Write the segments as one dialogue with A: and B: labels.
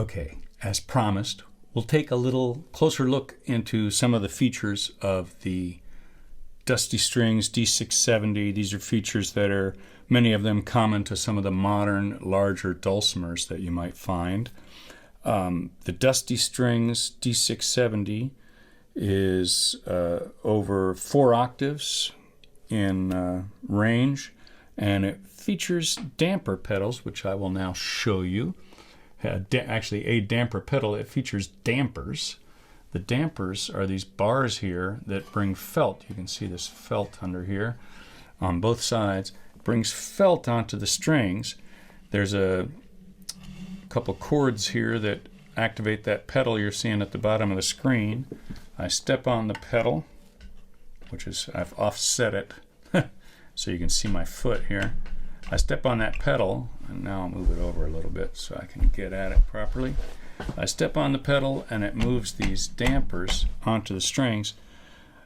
A: Okay, as promised, we'll take a little closer look into some of the features of the Dusty Strings D670. These are features that are, many of them, common to some of the modern, larger dulcimers that you might find. The Dusty Strings D670 is over 4 octaves in range, and it features damper pedals, which I will now show you. Actually, a damper pedal, it features dampers. The dampers are these bars here that bring felt. You can see this felt under here on both sides. It brings felt onto the strings. There's a couple chords here that activate that pedal you're seeing at the bottom of the screen. I step on the pedal, which is, I've offset it so you can see my foot here. I step on that pedal, and now I'll move it over a little bit so I can get at it properly. I step on the pedal and it moves these dampers onto the strings.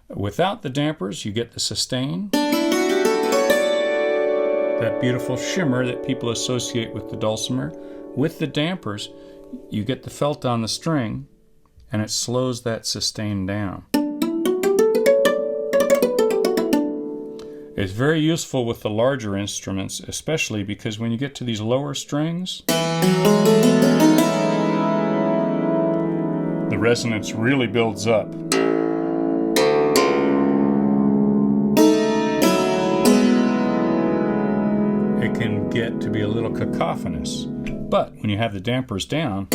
A: Without the dampers, you get the sustain, that beautiful shimmer that people associate with the dulcimer. With the dampers, you get the felt on the string, and it slows that sustain down. It's very useful with the larger instruments, especially because when you get to these lower strings, the resonance really builds up. It can get to be a little cacophonous, but when you have the dampers down,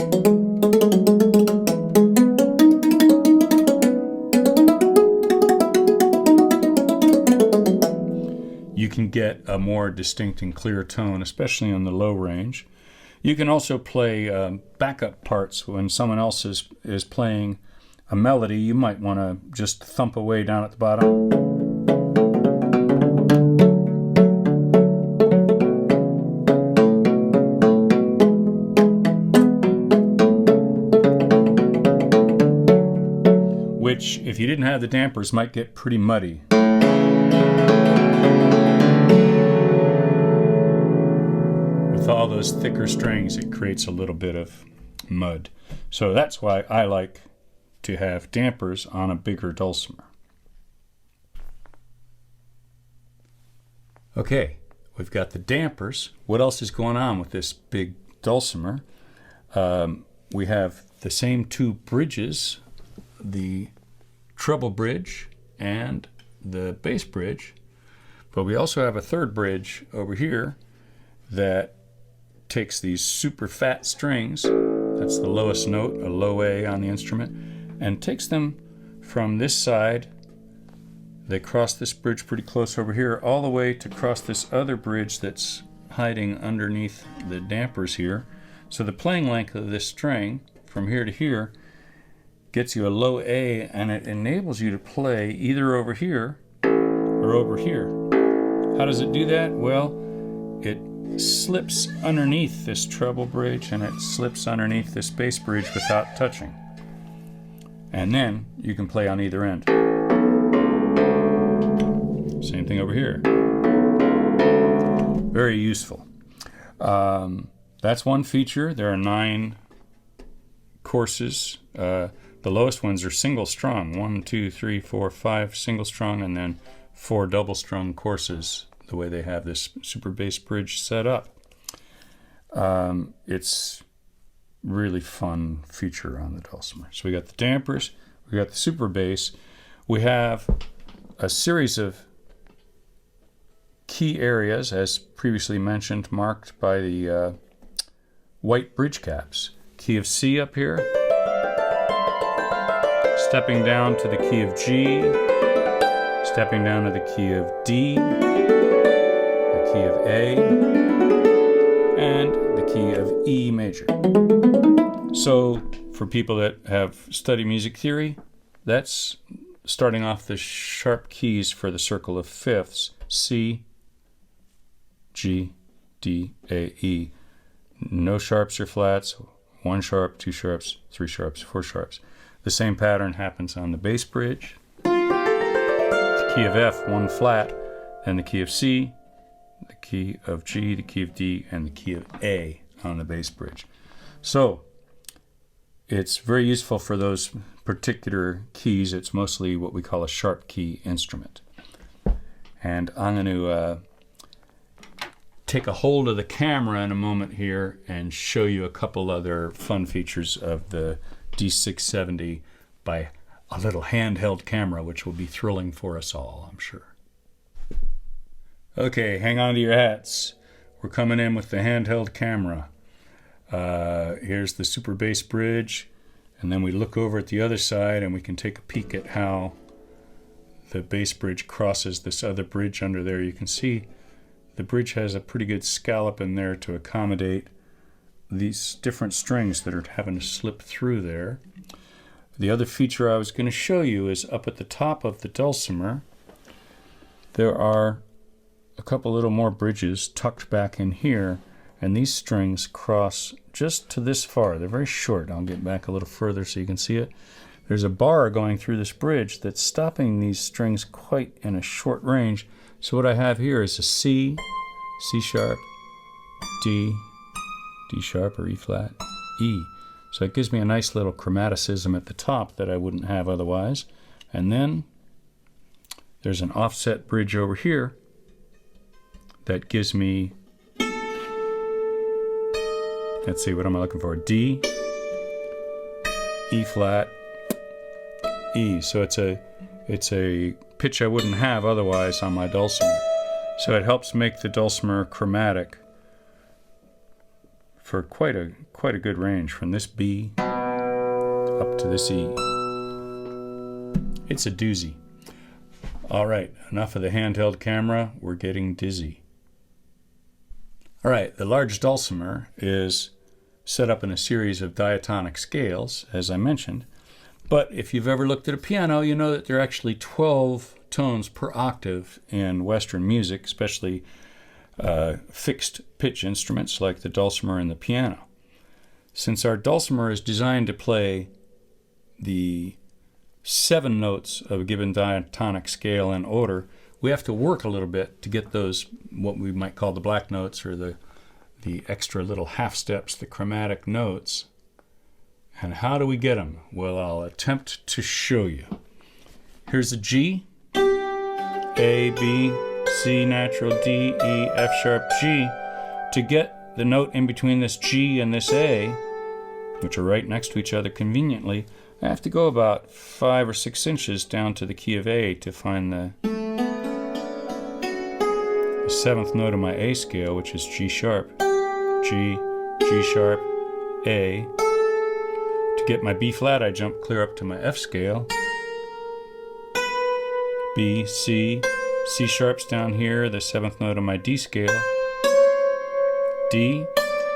A: you can get a more distinct and clear tone, especially on the low range. You can also play backup parts when someone else is playing a melody. You might want to just thump away down at the bottom. Which, if you didn't have the dampers, might get pretty muddy. With all those thicker strings, it creates a little bit of mud. So that's why I like to have dampers on a bigger dulcimer. Okay, we've got the dampers. What else is going on with this big dulcimer? We have the same 2 bridges, the treble bridge and the bass bridge, but we also have a 3rd bridge over here that takes these super fat strings, that's the lowest note, a low A on the instrument, and takes them from this side, they cross this bridge pretty close over here, all the way to cross this other bridge that's hiding underneath the dampers here. So the playing length of this string from here to here gets you a low A, and it enables you to play either over here or over here. How does it do that? Well, it slips underneath this treble bridge and it slips underneath this bass bridge without touching. And then you can play on either end. Same thing over here. Very useful. That's one feature. There are 9 courses. The lowest ones are single strung, 1, 2, 3, 4, 5 single strung, and then 4 double strung courses, the way they have this super bass bridge set up. It's really fun feature on the dulcimer. So we got the dampers, we got the super bass, we have a series of key areas, as previously mentioned, marked by the white bridge caps. Key of C up here, stepping down to the key of G, stepping down to the key of D, the key of A, and the key of E major. So for people that have studied music theory, that's starting off the sharp keys for the circle of fifths: C, G, D, A, E. No sharps or flats, 1 sharp, 2 sharps, 3 sharps, 4 sharps. The same pattern happens on the bass bridge. The key of F, 1 flat, then the key of C, the key of G, the key of D, and the key of A on the bass bridge. So it's very useful for those particular keys. It's mostly what we call a sharp key instrument. And I'm going to take a hold of the camera in a moment here and show you a couple other fun features of the D670 by a little handheld camera, which will be thrilling for us all, I'm sure. Okay, hang on to your hats. We're coming in with the handheld camera. Here's the super bass bridge, and then we look over at the other side and we can take a peek at how the bass bridge crosses this other bridge under there. You can see the bridge has a pretty good scallop in there to accommodate these different strings that are having to slip through there. The other feature I was going to show you is up at the top of the dulcimer. There are a couple little more bridges tucked back in here, and these strings cross just to this far. They're very short. I'll get back a little further so you can see it. There's a bar going through this bridge that's stopping these strings quite in a short range. So what I have here is a C, C sharp, D, D sharp or E flat, E. So it gives me a nice little chromaticism at the top that I wouldn't have otherwise. And then there's an offset bridge over here that gives me, let's see, what am I looking for? D, E flat, E. So it's a pitch I wouldn't have otherwise on my dulcimer. So it helps make the dulcimer chromatic for quite a good range, from this B up to this E. It's a doozy. All right, enough of the handheld camera. We're getting dizzy. All right, the large dulcimer is set up in a series of diatonic scales, as I mentioned. But if you've ever looked at a piano, you know that there are actually 12 tones per octave in Western music, especially fixed pitch instruments like the dulcimer and the piano. Since our dulcimer is designed to play the 7 notes of a given diatonic scale in order, we have to work a little bit to get those, what we might call the black notes, or the extra little half steps, the chromatic notes. And how do we get them? Well, I'll attempt to show you. Here's a G, A, B, C natural, D, E, F sharp, G. To get the note in between this G and this A, which are right next to each other conveniently, I have to go about 5 or 6 inches down to the key of A to find the 7th note of my A scale, which is G sharp. G, G sharp, A. To get my B flat, I jump clear up to my F scale. B, C, C sharp's down here, the 7th note of my D scale. D,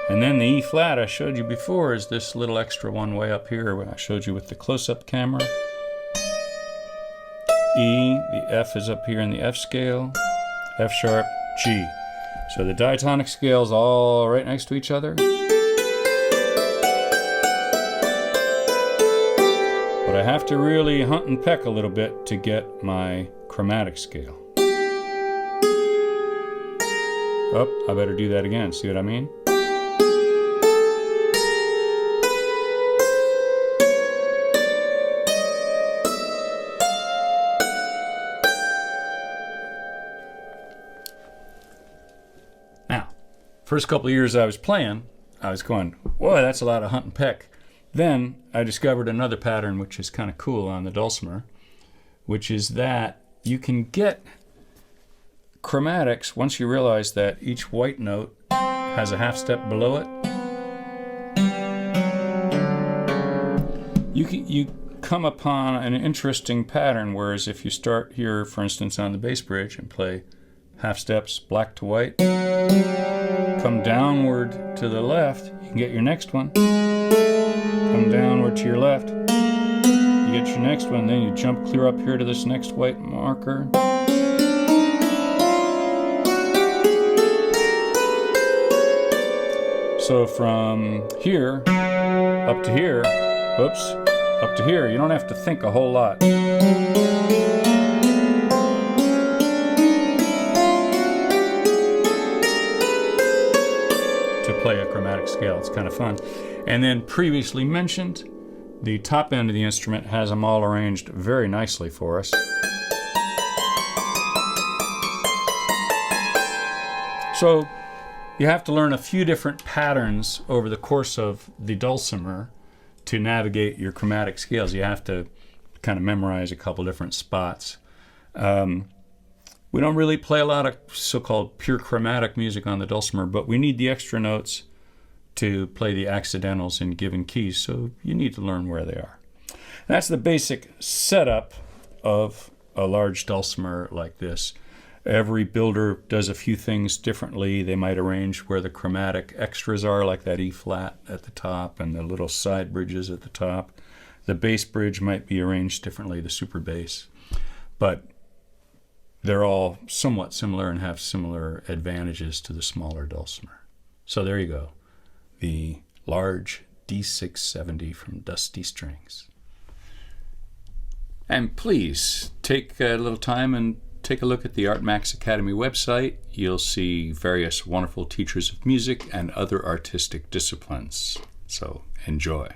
A: and then the E flat I showed you before is this little extra one way up here when I showed you with the close-up camera. E, the F is up here in the F scale, F sharp, G. So the diatonic scales all right next to each other. But I have to really hunt and peck a little bit to get my chromatic scale. Oh, I better do that again. See what I mean? Now, first couple of years I was playing, I was going, whoa, that's a lot of hunt and peck. Then I discovered another pattern which is kind of cool on the dulcimer, which is that you can get chromatics once you realize that each white note has a half step below it. You come upon an interesting pattern, whereas if you start here, for instance, on the bass bridge and play half steps black to white, come downward to the left, you can get your next one. Come downward to your left, you get your next one, then you jump clear up here to this next white marker. So from here up to here, whoops, up to here, you don't have to think a whole lot. To play a chromatic scale, it's kind of fun. And then previously mentioned, The top end of the instrument has them all arranged very nicely for us. So you have to learn a few different patterns over the course of the Dulcimer to navigate your chromatic scales. You have to kind of memorize a couple different spots. We don't really play a lot of so-called pure chromatic music on the Dulcimer, but we need the extra notes to play the accidentals in given keys, so you need to learn where they are. And that's the basic setup of a large Dulcimer like this. Every builder does a few things differently. They might arrange where the chromatic extras are, like that E flat at the top and the little side bridges at the top. The bass bridge might be arranged differently, the super bass. But they're all somewhat similar and have similar advantages to the smaller Dulcimer. So there you go, the large D670 from Dusty Strings. And please take a little time and take a look at the ArtMax Academy website. You'll see various wonderful teachers of music and other artistic disciplines. So enjoy.